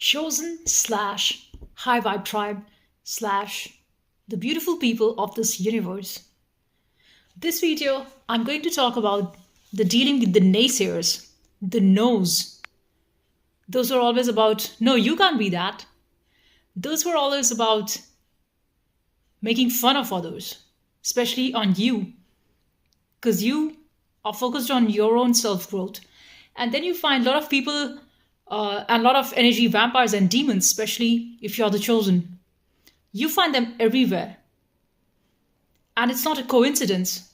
chosen slash high vibe tribe slash the beautiful people of this universe. This video, I'm going to talk about the dealing with the naysayers, the no's. Those are always about, no, you can't be that. Those were always about making fun of others, especially on you, because you are focused on your own self growth. And then you find a lot of people and a lot of energy vampires and demons, especially if you're the chosen. You find them everywhere. And it's not a coincidence.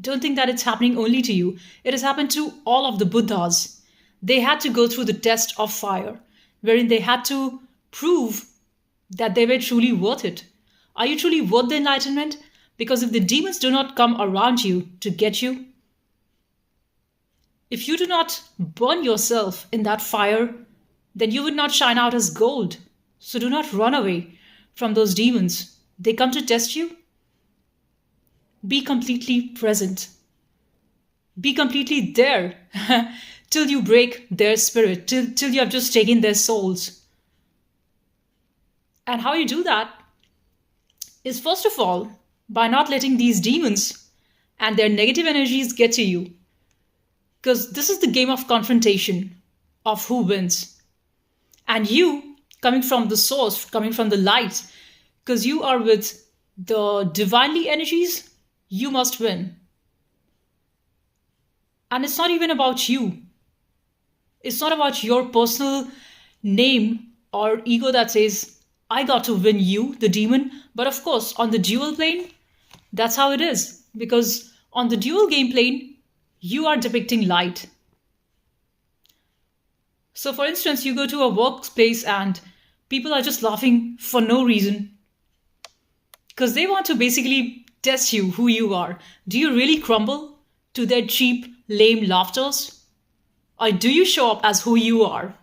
Don't think that it's happening only to you. It has happened to all of the Buddhas. They had to go through the test of fire, wherein they had to prove that they were truly worth it. Are you truly worth the enlightenment? Because if the demons do not come around you to get you, if you do not burn yourself in that fire, then you would not shine out as gold. So do not run away from those demons. They come to test you. Be completely present. Be completely there till you break their spirit, till you have just taken their souls. And how you do that is, first of all, by not letting these demons and their negative energies get to you. Because this is the game of confrontation, of who wins. And you, coming from the source, coming from the light, because you are with the divinely energies, you must win. And it's not even about you. It's not about your personal name or ego that says, I got to win you, the demon. But of course, on the dual plane, that's how it is. Because on the dual game plane, you are depicting light. So for instance, you go to a workplace and people are just laughing for no reason. Because they want to basically test you, who you are. Do you really crumble to their cheap, lame laughters? Or do you show up as who you are?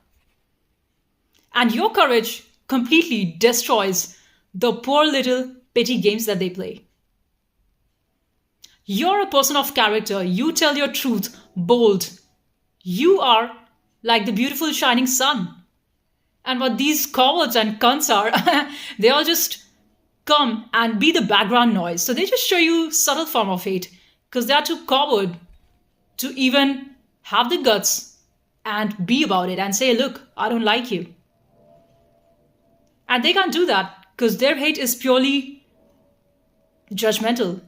And your courage completely destroys the poor little petty games that they play. You're a person of character. You tell your truth, bold. You are like the beautiful shining sun. And what these cowards and cunts are, they all just come and be the background noise. So they just show you subtle form of hate because they are too coward to even have the guts and be about it and say, look, I don't like you. And they can't do that because their hate is purely judgmental.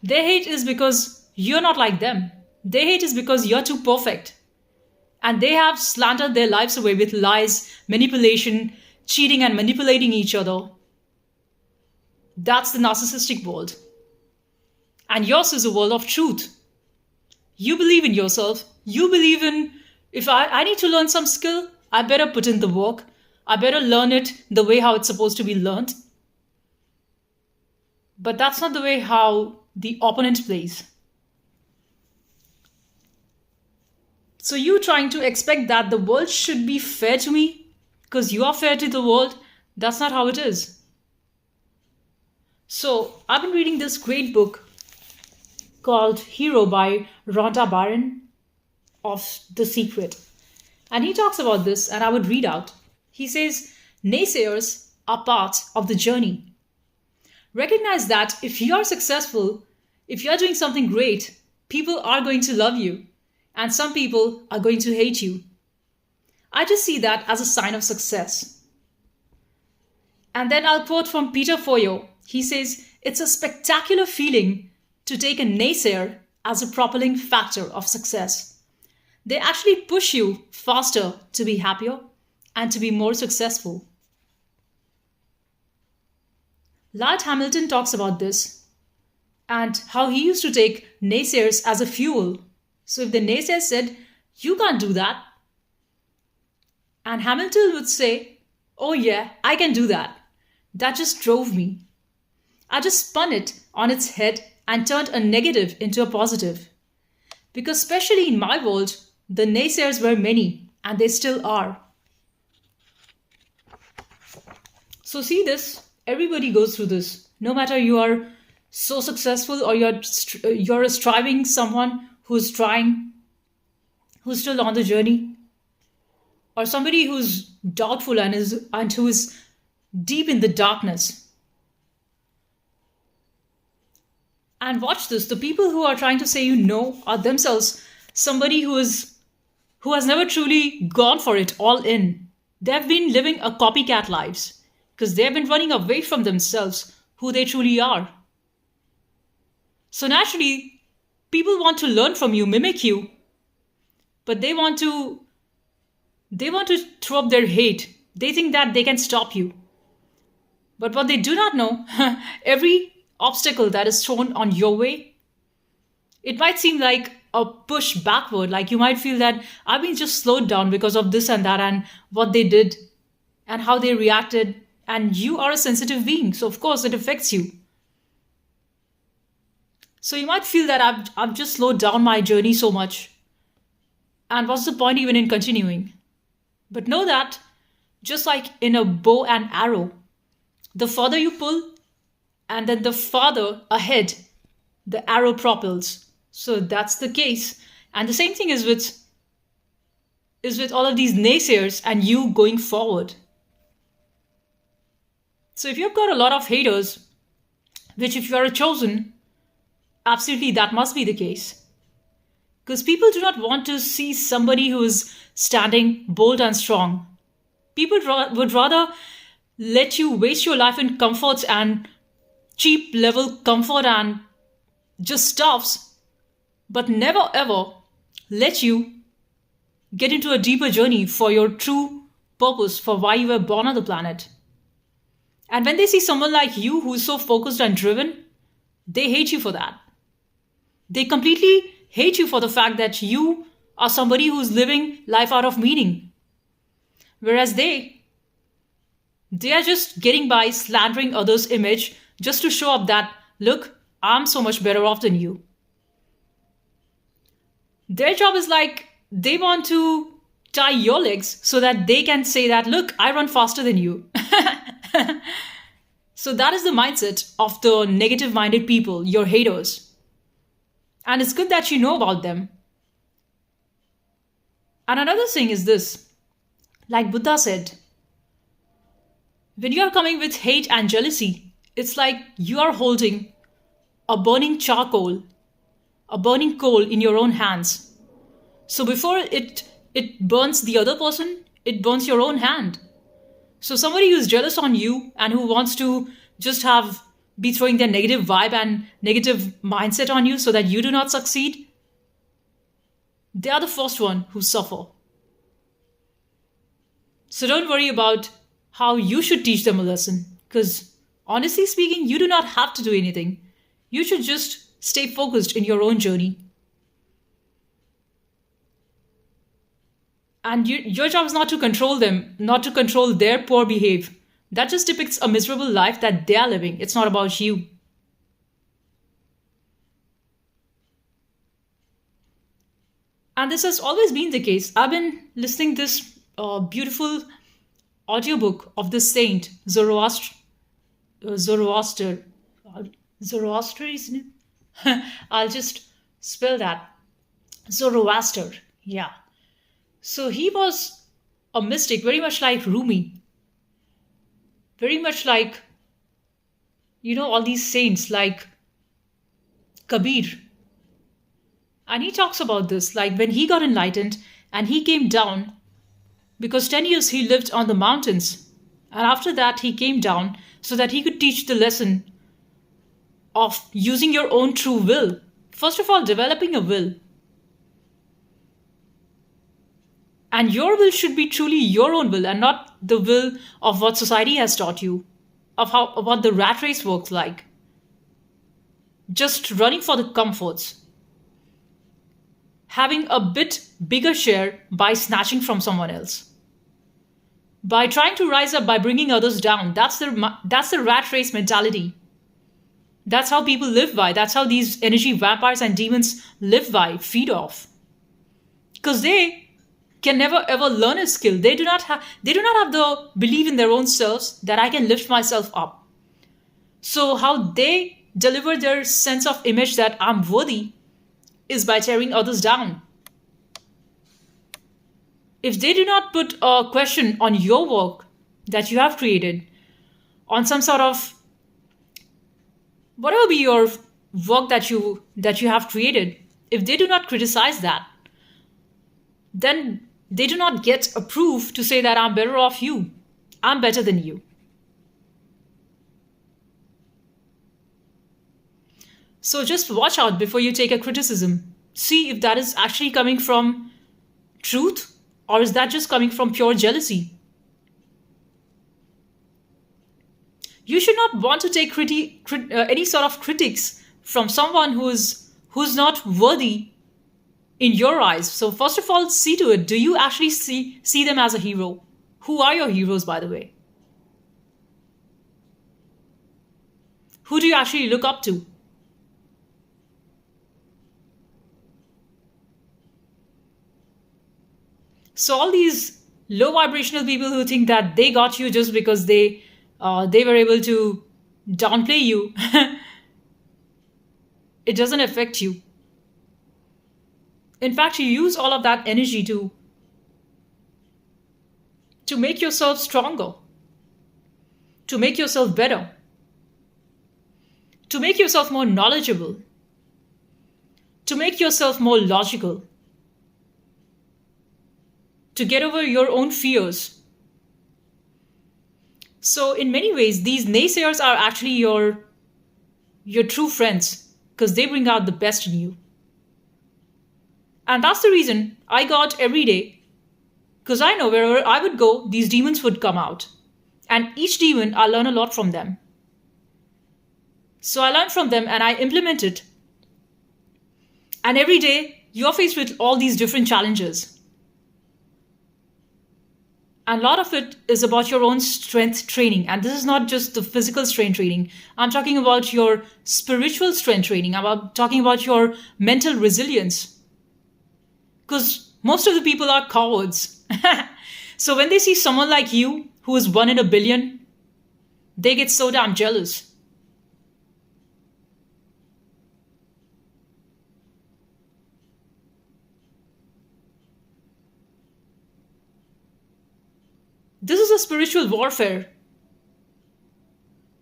Their hate is because you're not like them. Their hate is because you're too perfect. And they have slandered their lives away with lies, manipulation, cheating and manipulating each other. That's the narcissistic world. And yours is a world of truth. You believe in yourself. You believe in, if I need to learn some skill, I better put in the work. I better learn it the way how it's supposed to be learned. But that's not the way how the opponent plays. So you trying to expect that the world should be fair to me because you are fair to the world, that's not how it is. So I've been reading this great book called Hero by Rhonda Byrne of The Secret. And he talks about this, and I would read out. He says, naysayers are part of the journey. Recognize that if you are successful, if you're doing something great, people are going to love you and some people are going to hate you. I just see that as a sign of success. And then I'll quote from Peter Foyo. He says, it's a spectacular feeling to take a naysayer as a propelling factor of success. They actually push you faster to be happier and to be more successful. Lord Hamilton talks about this and how he used to take naysayers as a fuel. So if the naysayer said, you can't do that, and Hamilton would say, oh yeah, I can do that. That just drove me. I just spun it on its head and turned a negative into a positive. Because especially in my world, the naysayers were many and they still are. So see this, everybody goes through this. No matter you are so successful or you're a striving someone who's trying, who's still on the journey, or somebody who's doubtful and who is deep in the darkness. And watch this, the people who are trying to say you no are themselves somebody who has never truly gone for it all in. They've been living a copycat lives because they've been running away from themselves, who they truly are. So naturally, people want to learn from you, mimic you, but they want to throw up their hate. They think that they can stop you. But what they do not know, every obstacle that is thrown on your way, it might seem like a push backward. Like you might feel that I've been just slowed down because of this and that and what they did and how they reacted. And you are a sensitive being. So, of course, it affects you. So, you might feel that I've just slowed down my journey so much. And what's the point even in continuing? But know that, just like in a bow and arrow, the further you pull, and then the farther ahead the arrow propels. So that's the case. And the same thing is with all of these naysayers and you going forward. So if you've got a lot of haters, which if you are a chosen, absolutely that must be the case. Because people do not want to see somebody who is standing bold and strong. People would rather let you waste your life in comforts and cheap level comfort and just stuffs, but never ever let you get into a deeper journey for your true purpose for why you were born on the planet. And when they see someone like you who is so focused and driven, they hate you for that. They completely hate you for the fact that you are somebody who's living life out of meaning. Whereas they are just getting by slandering others' image just to show up that, look, I'm so much better off than you. Their job is like they want to tie your legs so that they can say that, look, I run faster than you. So that is the mindset of the negative minded people, your haters. And it's good that you know about them. And another thing is this, like Buddha said, when you are coming with hate and jealousy, it's like you are holding a burning charcoal, a burning coal in your own hands. So before it burns the other person, it burns your own hand. So somebody who's jealous on you and who wants to just be throwing their negative vibe and negative mindset on you so that you do not succeed, they are the first one who suffer. So don't worry about how you should teach them a lesson, because honestly speaking, you do not have to do anything. You should just stay focused in your own journey. And your job is not to control them, not to control their poor behavior. That just depicts a miserable life that they are living. It's not about you. And this has always been the case. I've been listening this beautiful audiobook of the saint Zoroaster. Zoroaster, isn't it? I'll just spell that. Zoroaster. Yeah. So he was a mystic, very much like Rumi, very much like, all these saints like Kabir. And he talks about this, like when he got enlightened and he came down, because 10 years he lived on the mountains. And after that, he came down so that he could teach the lesson of using your own true will. First of all, developing a will. And your will should be truly your own will and not the will of what society has taught you, of what the rat race works like. Just running for the comforts. Having a bit bigger share by snatching from someone else. By trying to rise up by bringing others down. That's the rat race mentality. That's how people live by. That's how these energy vampires and demons live by, feed off. Because they can never ever learn a skill. They do not have the belief in their own selves that I can lift myself up. So how they deliver their sense of image that I'm worthy is by tearing others down. If they do not put a question on your work that you have created, on some sort of whatever be your work that you have created, if they do not criticize that, then they do not get approved to say that I'm better off you, I'm better than you. So just watch out before you take a criticism. See if that is actually coming from truth, or is that just coming from pure jealousy. You should not want to take any sort of critics from someone who's not worthy in your eyes. So first of all, see to it, do you actually see them as a hero? Who are your heroes, by the way? Who do you actually look up to? So all these low vibrational people who think that they got you just because they were able to downplay you, it doesn't affect you. In fact, you use all of that energy to make yourself stronger, to make yourself better, to make yourself more knowledgeable, to make yourself more logical, to get over your own fears. So in many ways, these naysayers are actually your true friends because they bring out the best in you. And that's the reason I got every day, because I know wherever I would go, these demons would come out. And each demon, I learn a lot from them. So I learn from them and I implement it. And every day, you're faced with all these different challenges. And a lot of it is about your own strength training. And this is not just the physical strength training. I'm talking about your spiritual strength training. I'm talking about your mental resilience. Because most of the people are cowards. So when they see someone like you, who is 1 in a billion, they get so damn jealous. This is a spiritual warfare.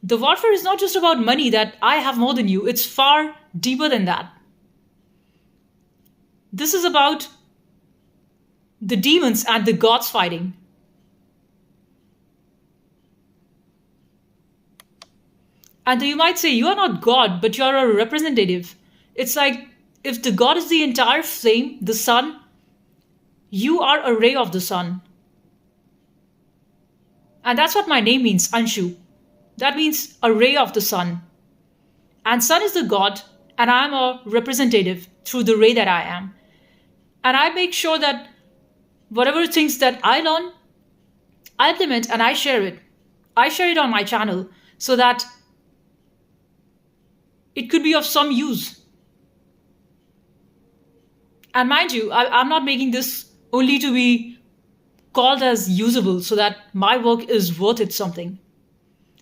The warfare is not just about money, that I have more than you. It's far deeper than that. This is about the demons and the gods fighting. And you might say, you are not God, but you are a representative. It's like if the God is the entire flame, the sun, you are a ray of the sun. And that's what my name means, Anshu. That means a ray of the sun. And sun is the God, and I am a representative through the ray that I am. And I make sure that whatever things that I learn, I implement and I share it. I share it on my channel so that it could be of some use. And mind you, I'm not making this only to be called as usable so that my work is worth it something.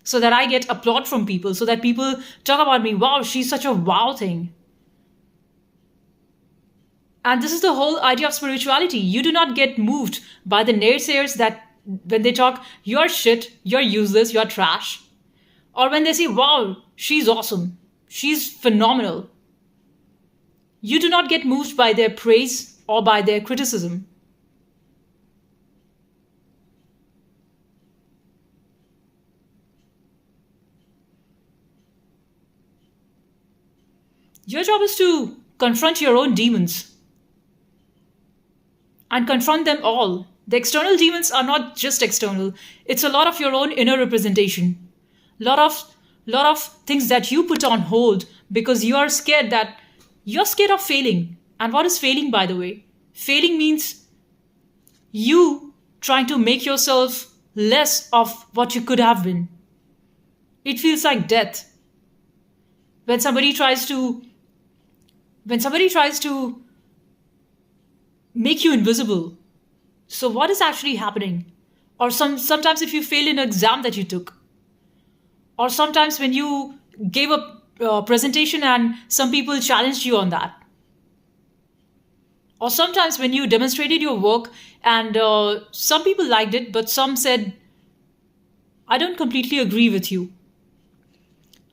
So that I get applaud from people, so that people talk about me, wow, she's such a wow thing. And this is the whole idea of spirituality. You do not get moved by the naysayers that when they talk, you're shit, you're useless, you're trash. Or when they say, wow, she's awesome, she's phenomenal. You do not get moved by their praise or by their criticism. Your job is to confront your own demons and confront them all. The external demons are not just external. It's a lot of your own inner representation. Lot of things that you put on hold because you're scared of failing. And what is failing, by the way? Failing means you trying to make yourself less of what you could have been. It feels like death. When somebody tries to make you invisible. So what is actually happening? Or sometimes if you fail in an exam that you took. Or sometimes when you gave a presentation and some people challenged you on that. Or sometimes when you demonstrated your work and some people liked it, but some said, I don't completely agree with you.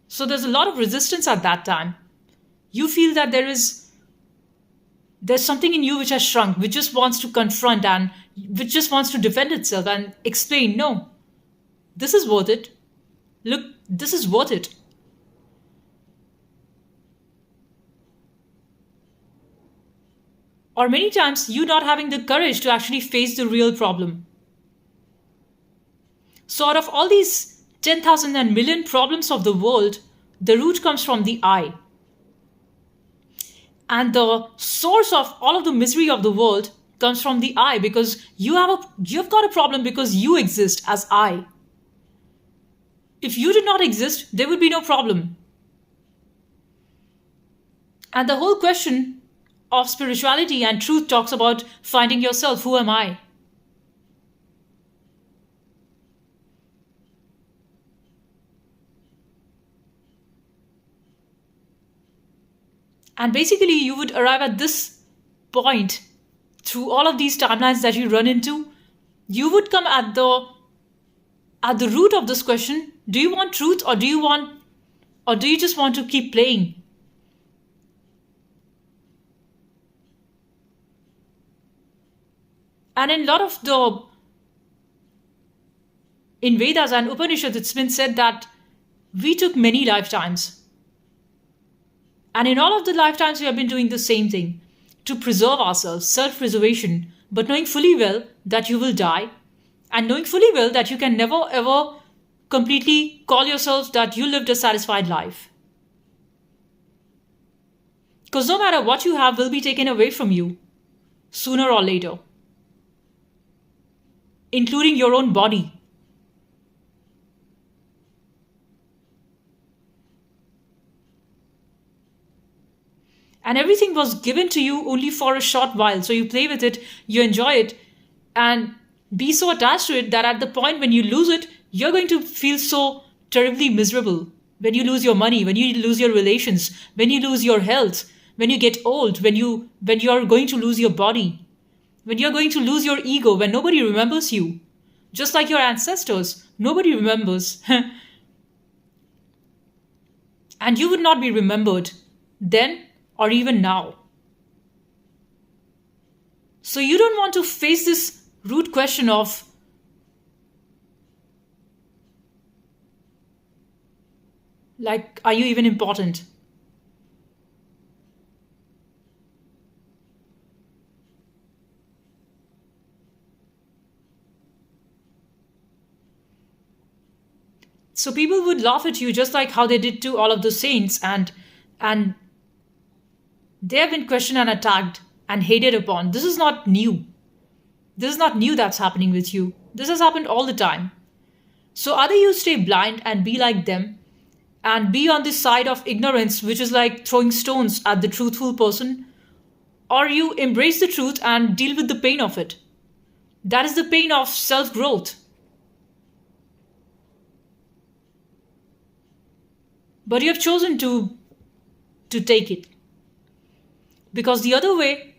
So there's a lot of resistance at that time. You feel that there's something in you which has shrunk, which just wants to confront and which just wants to defend itself and explain, no, this is worth it. Look, this is worth it. Or many times you not having the courage to actually face the real problem. So out of all these 10,000 and million problems of the world, the root comes from the I. And the source of all of the misery of the world comes from the I, because you've got a problem because you exist as I. If you did not exist, there would be no problem. And the whole question of spirituality and truth talks about finding yourself. Who am I? And basically, you would arrive at this point through all of these timelines that you run into. You would come at the root of this question. Do you want truth, or do you just want to keep playing? And in a lot of in Vedas and Upanishads, it's been said that we took many lifetimes. And in all of the lifetimes, we have been doing the same thing, to preserve ourselves, self-preservation, but knowing fully well that you will die, and knowing fully well that you can never ever completely call yourself that you lived a satisfied life. Because no matter what you have will be taken away from you, sooner or later, including your own body. And everything was given to you only for a short while. So you play with it, you enjoy it, and be so attached to it that at the point when you lose it, you're going to feel so terribly miserable. When you lose your money, when you lose your relations, when you lose your health, when you get old, when you are going to lose your body, when you're going to lose your ego, when nobody remembers you. Just like your ancestors, nobody remembers. And you would not be remembered then or even now. So you don't want to face this root question of, like, are you even important? So people would laugh at you just like how they did to all of the saints, and they have been questioned and attacked and hated upon. This is not new. This is not new that's happening with you. This has happened all the time. So either you stay blind and be like them and be on this side of ignorance, which is like throwing stones at the truthful person, or you embrace the truth and deal with the pain of it. That is the pain of self-growth. But you have chosen to take it. Because the other way,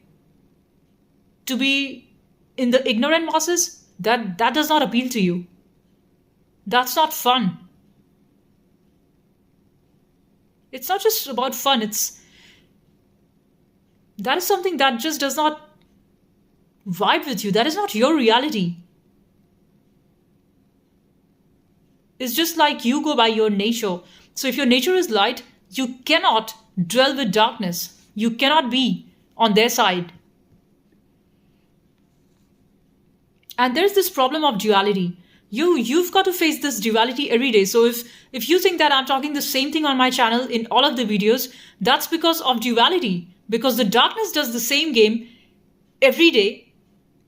to be in the ignorant masses, that does not appeal to you. That's not fun. It's not just about fun. That is something that just does not vibe with you. That is not your reality. It's just like you go by your nature. So if your nature is light, you cannot dwell with darkness. You cannot be on their side. And there's this problem of duality. You've got to face this duality every day. So if you think that I'm talking the same thing on my channel in all of the videos, that's because of duality. Because the darkness does the same game every day.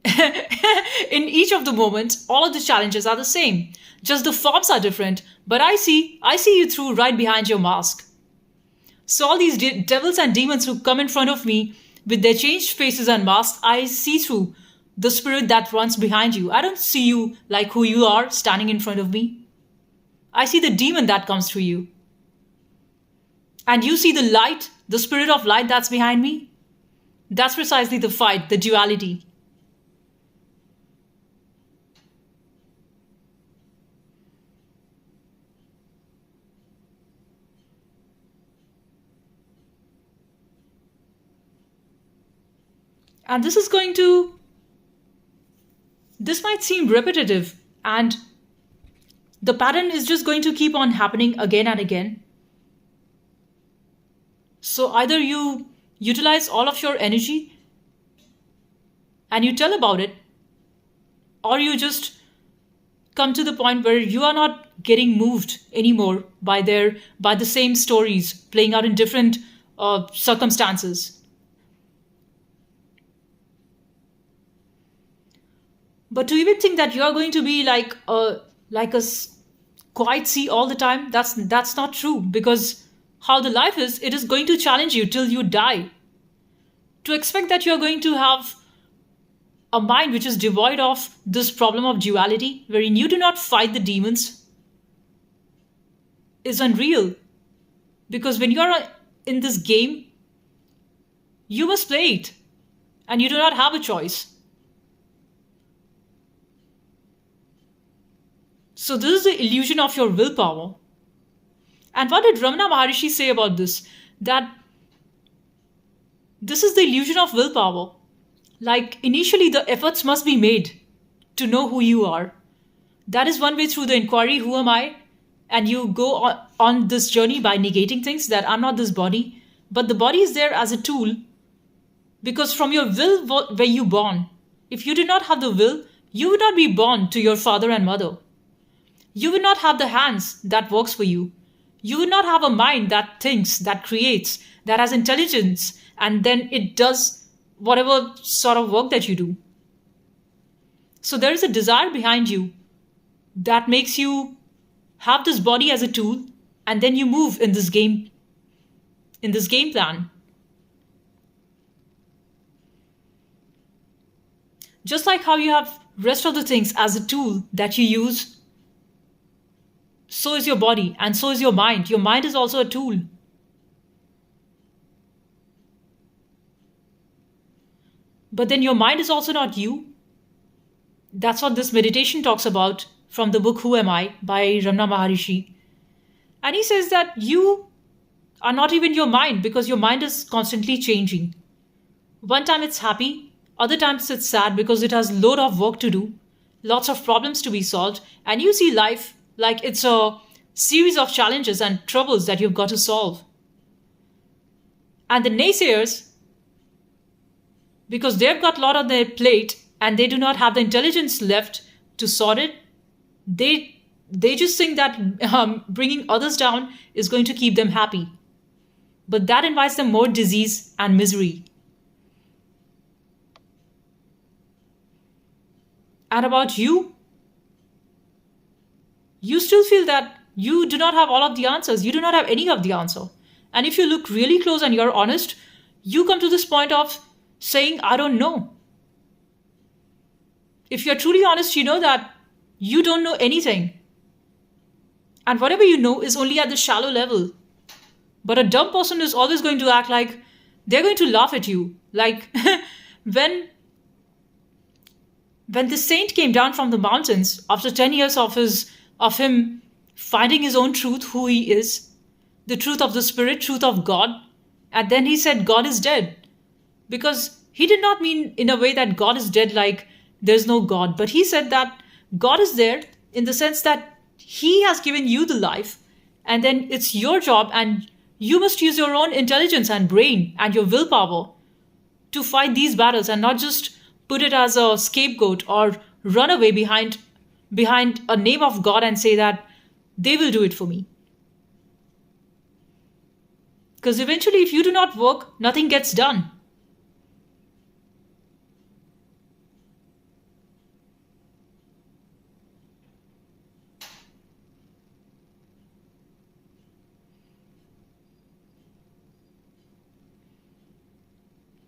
In each of the moments, all of the challenges are the same. Just the forms are different. But I see you through right behind your mask. So all these devils and demons who come in front of me with their changed faces and masks, I see through the spirit that runs behind you. I don't see you like who you are standing in front of me. I see the demon that comes through you. And you see the light, the spirit of light that's behind me. That's precisely the fight, the duality. And this might seem repetitive, and the pattern is just going to keep on happening again and again. So either you utilize all of your energy and you tell about it, or you just come to the point where you are not getting moved anymore by the same stories playing out in different circumstances. But to even think that you are going to be like a quiet sea all the time, that's not true, because how the life is, it is going to challenge you till you die. To expect that you're going to have a mind which is devoid of this problem of duality, wherein you do not fight the demons, is unreal. Because when you're in this game, you must play it, and you do not have a choice. So, this is the illusion of your willpower. And what did Ramana Maharishi say about this? That this is the illusion of willpower. Like, initially, the efforts must be made to know who you are. That is one way through the inquiry, who am I? And you go on this journey by negating things, that I'm not this body. But the body is there as a tool, because from your will were you born. If you did not have the will, you would not be born to your father and mother. You would not have the hands that works for you. You would not have a mind that thinks, that creates, that has intelligence, and then it does whatever sort of work that you do. So there is a desire behind you that makes you have this body as a tool, and then you move in this game plan. Just like how you have rest of the things as a tool that you use, so is your body and so is your mind. Your mind is also a tool. But then your mind is also not you. That's what this meditation talks about from the book Who Am I by Ramana Maharishi. And he says that you are not even your mind, because your mind is constantly changing. One time it's happy, other times it's sad because it has load of work to do, lots of problems to be solved, and you see life like it's a series of challenges and troubles that you've got to solve. And the naysayers, because they've got a lot on their plate and they do not have the intelligence left to sort it, they just think that bringing others down is going to keep them happy. But that invites them more disease and misery. And about you, you still feel that you do not have all of the answers. You do not have any of the answer. And if you look really close and you're honest, you come to this point of saying, I don't know. If you're truly honest, you know that you don't know anything. And whatever you know is only at the shallow level. But a dumb person is always going to act like they're going to laugh at you. Like when the saint came down from the mountains after 10 years of him finding his own truth, who he is, the truth of the spirit, truth of God, and then he said God is dead. Because he did not mean in a way that God is dead like there's no God, but he said that God is there in the sense that he has given you the life, and then it's your job, and you must use your own intelligence and brain and your willpower to fight these battles, and not just put it as a scapegoat or run away behind a name of God and say that they will do it for me. Because eventually, if you do not work, nothing gets done.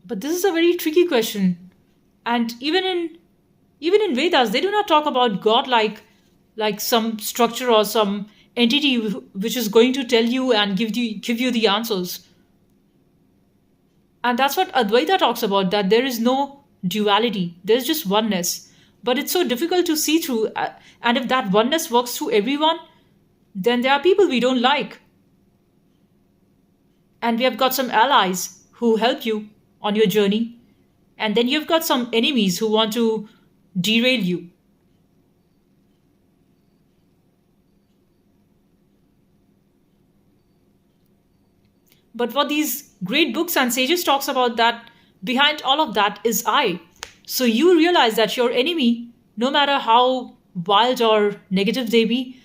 But this is a very tricky question. And even in Vedas, they do not talk about God like some structure or some entity which is going to tell you and give you the answers. And that's what Advaita talks about, that there is no duality, there's just oneness. But it's so difficult to see through. And if that oneness works through everyone, then there are people we don't like. And we have got some allies who help you on your journey. And then you've got some enemies who want to derail you. But what these great books and sages talks about, that behind all of that is I. So you realize that your enemy, no matter how wild or negative they be,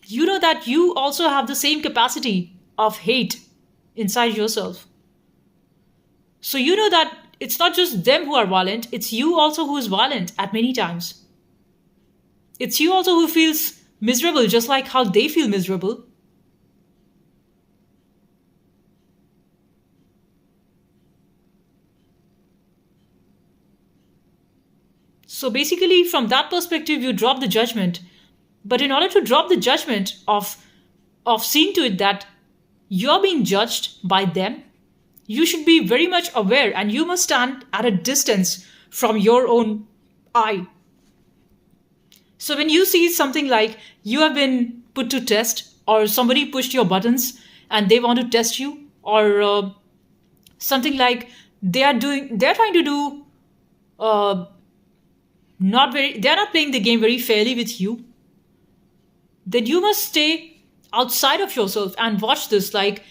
you know that you also have the same capacity of hate inside yourself. So you know that it's not just them who are violent, it's you also who is violent at many times. It's you also who feels miserable just like how they feel miserable. So basically, from that perspective, you drop the judgment. But in order to drop the judgment of seeing to it that you're being judged by them, you should be very much aware and you must stand at a distance from your own I. So when you see something like you have been put to test, or somebody pushed your buttons and they want to test you, or something like they're trying to do uh, they're not playing the game very fairly with you, then you must stay outside of yourself and watch this, like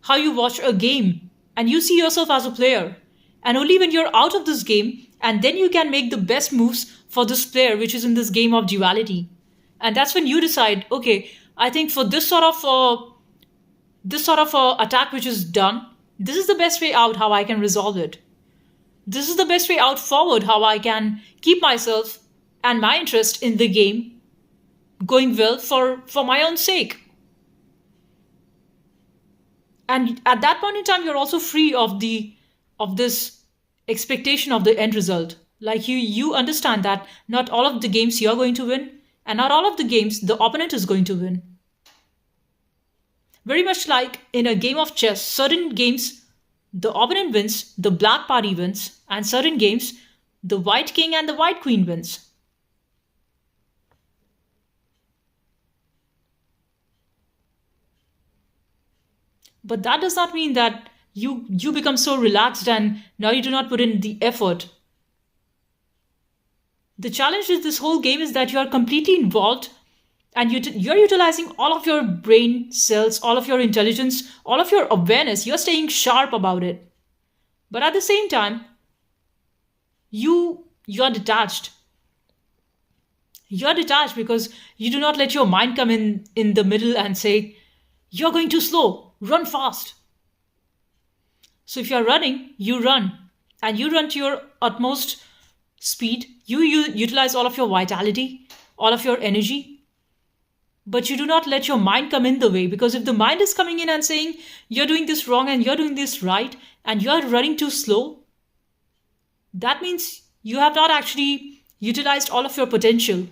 how you watch a game and you see yourself as a player. And only when you're out of this game, and then you can make the best moves for this player which is in this game of duality. And that's when you decide, okay, I think for this sort of attack which is done, this is the best way out how I can resolve it. This is the best way out forward how I can keep myself and my interest in the game going well for my own sake. And at that point in time, you're also free of this expectation of the end result. Like you understand that not all of the games you're going to win, and not all of the games the opponent is going to win. Very much like in a game of chess, certain games the opponent wins, the black party wins, and certain games the white king and the white queen wins. But that does not mean that you become so relaxed and now you do not put in the effort. The challenge with this whole game is that you are completely involved, and you're utilizing all of your brain cells, all of your intelligence, all of your awareness. You're staying sharp about it. But at the same time, you're detached. You're detached because you do not let your mind come in the middle and say, you're going too slow, run fast. So if you're running, you run. And you run to your utmost speed. You utilize all of your vitality, all of your energy. But you do not let your mind come in the way, because if the mind is coming in and saying, you're doing this wrong and you're doing this right, and you're running too slow, that means you have not actually utilized all of your potential.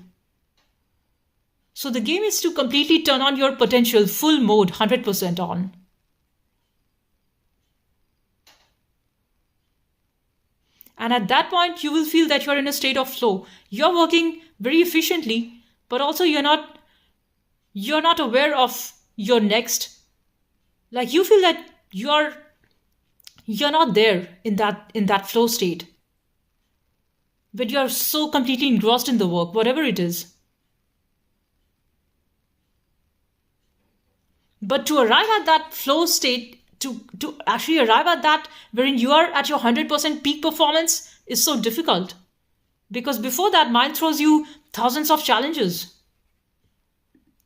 So the game is to completely turn on your potential, full mode, 100% on. And at that point, you will feel that you're in a state of flow. You're working very efficiently, but also you're not aware of your next. Like you feel that you're not there in that flow state. But you're so completely engrossed in the work, whatever it is. But to arrive at that flow state, to actually arrive at that wherein you are at your 100% peak performance is so difficult. Because before that, mind throws you thousands of challenges.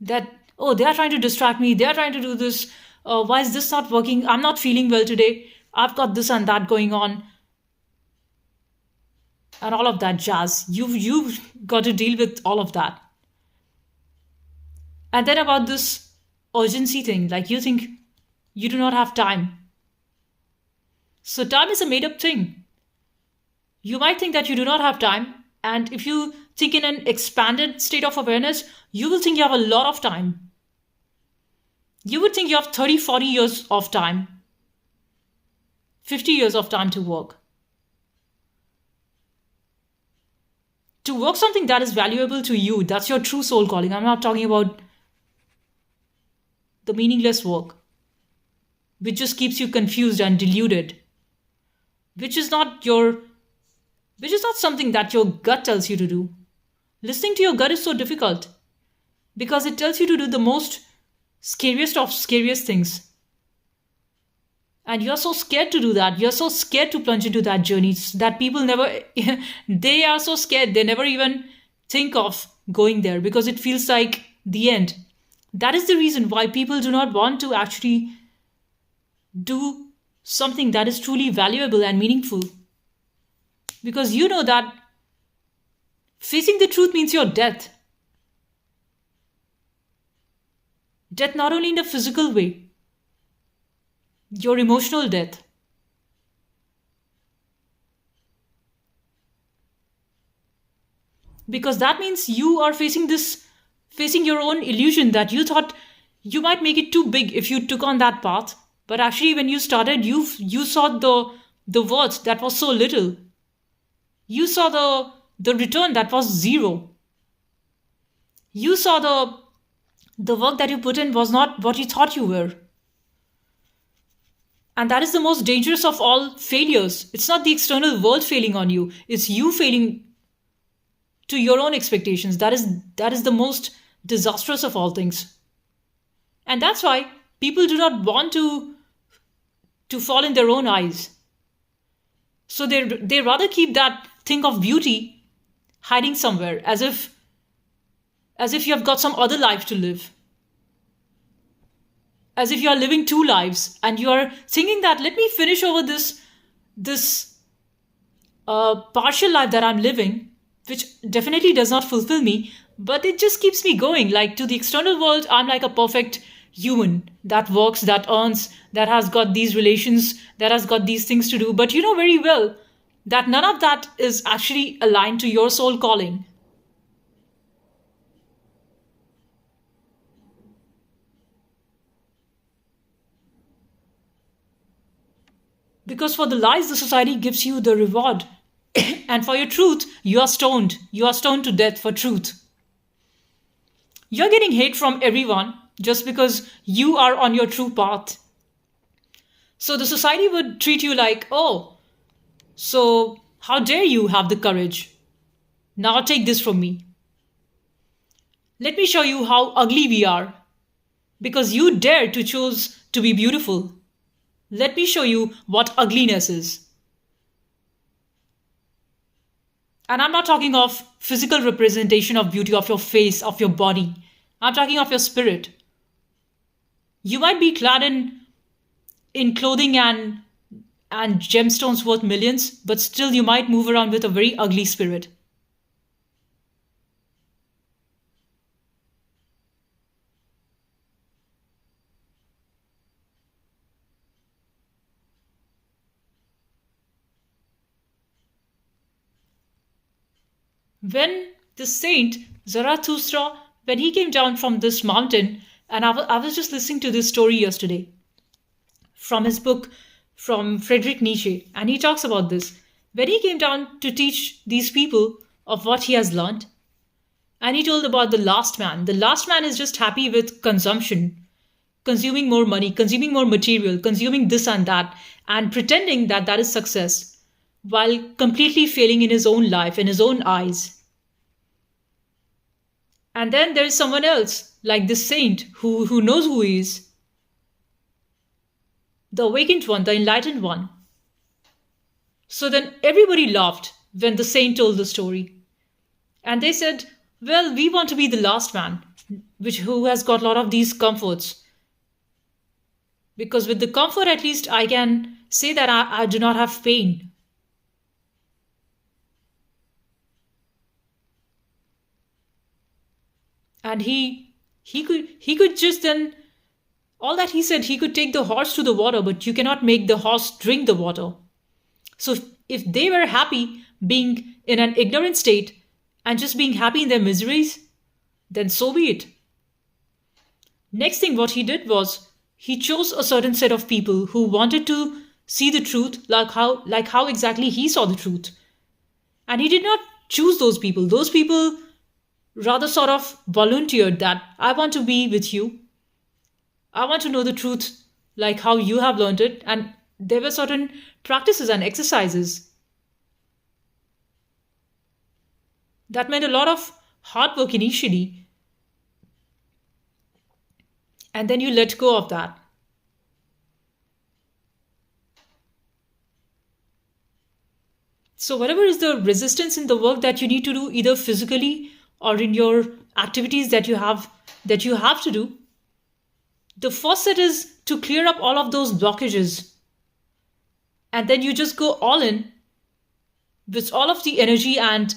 That, oh, they are trying to distract me, they are trying to do this, why is this not working, I'm not feeling well today, I've got this and that going on, and all of that jazz. You've got to deal with all of that. And then about this urgency thing, like you think you do not have time. So time is a made up thing. You might think that you do not have time, and if you think in an expanded state of awareness, you will think you have a lot of time. You would think you have 30, 40 years of time. 50 years of time to work. To work something that is valuable to you, that's your true soul calling. I'm not talking about the meaningless work, which just keeps you confused and deluded, which is not your which is not something that your gut tells you to do. Listening to your gut is so difficult because it tells you to do the most scariest of scariest things. And you're so scared to do that. You're so scared to plunge into that journey that people never, they are so scared. They never even think of going there because it feels like the end. That is the reason why people do not want to actually do something that is truly valuable and meaningful. Because you know that facing the truth means your death. Death not only in a physical way, your emotional death. Because that means you are facing your own illusion that you thought you might make it too big if you took on that path. But actually when you started, you saw the worth that was so little. You saw the return that was zero. You saw the work that you put in was not what you thought you were. And that is the most dangerous of all failures. It's not the external world failing on you. It's you failing to your own expectations. That is the most disastrous of all things. And that's why people do not want to fall in their own eyes. So they rather keep that thing of beauty hiding somewhere as if you have got some other life to live. As if you are living two lives and you are thinking that let me finish over this partial life that I'm living, which definitely does not fulfill me, but it just keeps me going. Like to the external world, I'm like a perfect human that works, that earns, that has got these relations, that has got these things to do. But you know very well that none of that is actually aligned to your soul calling. Because for the lies, the society gives you the reward. And for your truth, you are stoned. You are stoned to death for truth. You're getting hate from everyone just because you are on your true path. So the society would treat you like, oh, so how dare you have the courage? Now take this from me. Let me show you how ugly we are. Because you dare to choose to be beautiful. Let me show you what ugliness is. And I'm not talking of physical representation of beauty of your face, of your body. I'm talking of your spirit. You might be clad in clothing and gemstones worth millions, but still you might move around with a very ugly spirit. When the saint Zarathustra, when he came down from this mountain, and I was just listening to this story yesterday from his book from Friedrich Nietzsche, and he talks about this. When he came down to teach these people of what he has learned, and he told about the last man. The last man is just happy with consumption, consuming more money, consuming more material, consuming this and that, and pretending that that is success, while completely failing in his own life, in his own eyes. And then there is someone else, like this saint, who knows who he is. The awakened one, the enlightened one. So then everybody laughed when the saint told the story. And they said, well, we want to be the last man, who has got a lot of these comforts. Because with the comfort, at least I can say that I do not have pain. And he could just then, all that he said, he could take the horse to the water, but you cannot make the horse drink the water. So if they were happy being in an ignorant state and just being happy in their miseries, then so be it. Next thing what he did was, he chose a certain set of people who wanted to see the truth, like how exactly he saw the truth. And he did not choose those people. Those people rather sort of volunteered that I want to be with you. I want to know the truth like how you have learned it. And there were certain practices and exercises that meant a lot of hard work initially, and then you let go of that. So whatever is the resistance in the work that you need to do, either physically or in your activities that you have to do, the first set is to clear up all of those blockages, and then you just go all in with all of the energy and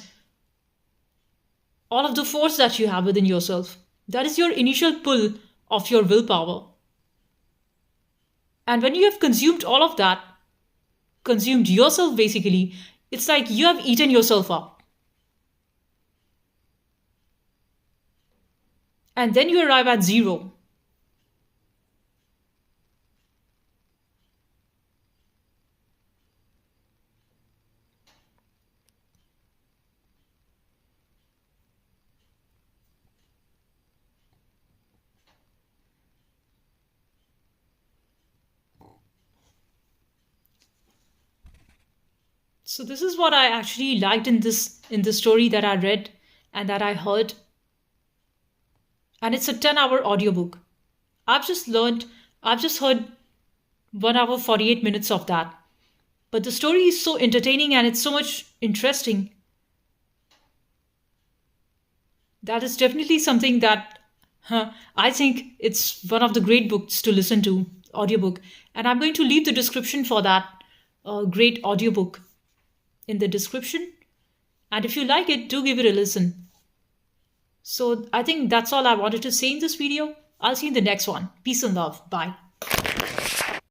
all of the force that you have within yourself. That is your initial pull of your willpower. And when you have consumed all of that, consumed yourself basically, it's like you have eaten yourself up. And then you arrive at zero. So this is what I actually liked in this story that I read and that I heard. And it's a 10-hour audiobook. I've just learned, I've just heard 1 hour 48 minutes of that. But the story is so entertaining and it's so much interesting. That is definitely something that I think it's one of the great books to listen to, audiobook. And I'm going to leave the description for that great audiobook in the description. And if you like it, do give it a listen. So I think that's all I wanted to say in this video. I'll see you in the next one. Peace and love. Bye.